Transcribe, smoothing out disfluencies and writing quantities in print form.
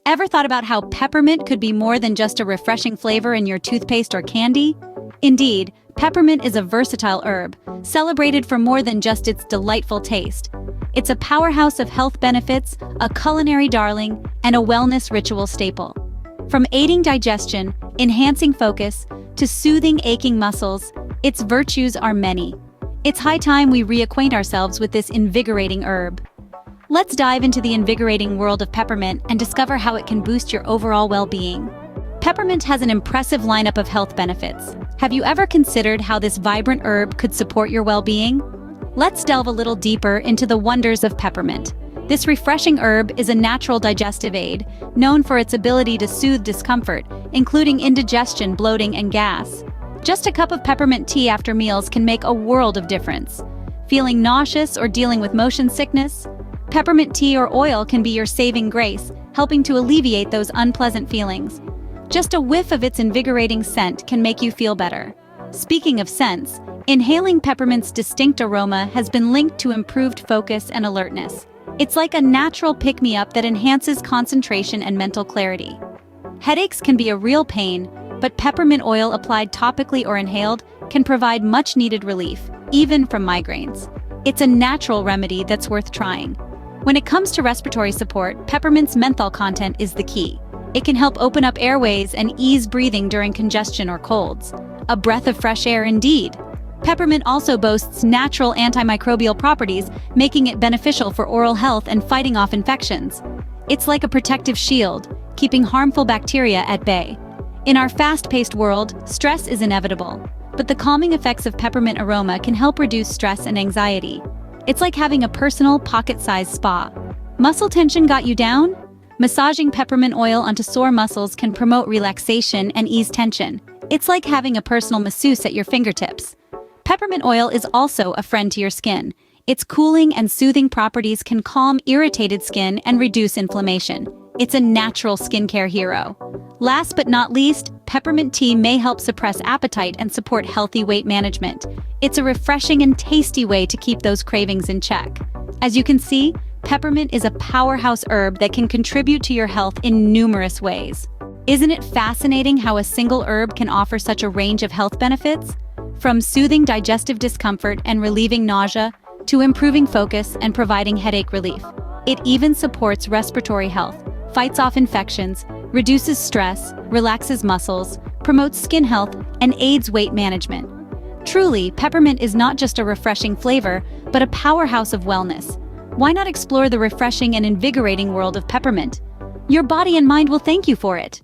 Ever thought about how peppermint could be more than just a refreshing flavor in your toothpaste or candy? Indeed, peppermint is a versatile herb, celebrated for more than just its delightful taste. It's a powerhouse of health benefits, a culinary darling, and a wellness ritual staple. From aiding digestion, enhancing focus, to soothing aching muscles, its virtues are many. It's high time we reacquaint ourselves with this invigorating herb. Let's dive into the invigorating world of peppermint and discover how it can boost your overall well-being. Peppermint has an impressive lineup of health benefits. Have you ever considered how this vibrant herb could support your well-being? Let's delve a little deeper into the wonders of peppermint. This refreshing herb is a natural digestive aid, known for its ability to soothe discomfort, including indigestion, bloating, and gas. Just a cup of peppermint tea after meals can make a world of difference. Feeling nauseous or dealing with motion sickness? Peppermint tea or oil can be your saving grace, helping to alleviate those unpleasant feelings. Just a whiff of its invigorating scent can make you feel better. Speaking of scents, inhaling peppermint's distinct aroma has been linked to improved focus and alertness. It's like a natural pick-me-up that enhances concentration and mental clarity. Headaches can be a real pain, but peppermint oil applied topically or inhaled can provide much-needed relief, even from migraines. It's a natural remedy that's worth trying. When it comes to respiratory support, peppermint's menthol content is the key. It can help open up airways and ease breathing during congestion or colds. A breath of fresh air indeed. Peppermint also boasts natural antimicrobial properties, making it beneficial for oral health and fighting off infections. It's like a protective shield, keeping harmful bacteria at bay. In our fast-paced world, stress is inevitable, but the calming effects of peppermint aroma can help reduce stress and anxiety. It's like having a personal, pocket-sized spa. Muscle tension got you down? Massaging peppermint oil onto sore muscles can promote relaxation and ease tension. It's like having a personal masseuse at your fingertips. Peppermint oil is also a friend to your skin. Its cooling and soothing properties can calm irritated skin and reduce inflammation. It's a natural skincare hero. Last but not least, peppermint tea may help suppress appetite and support healthy weight management. It's a refreshing and tasty way to keep those cravings in check. As you can see, peppermint is a powerhouse herb that can contribute to your health in numerous ways. Isn't it fascinating how a single herb can offer such a range of health benefits? From soothing digestive discomfort and relieving nausea, to improving focus and providing headache relief. It even supports respiratory health, fights off infections, reduces stress, relaxes muscles, promotes skin health, and aids weight management. Truly, peppermint is not just a refreshing flavor, but a powerhouse of wellness. Why not explore the refreshing and invigorating world of peppermint? Your body and mind will thank you for it.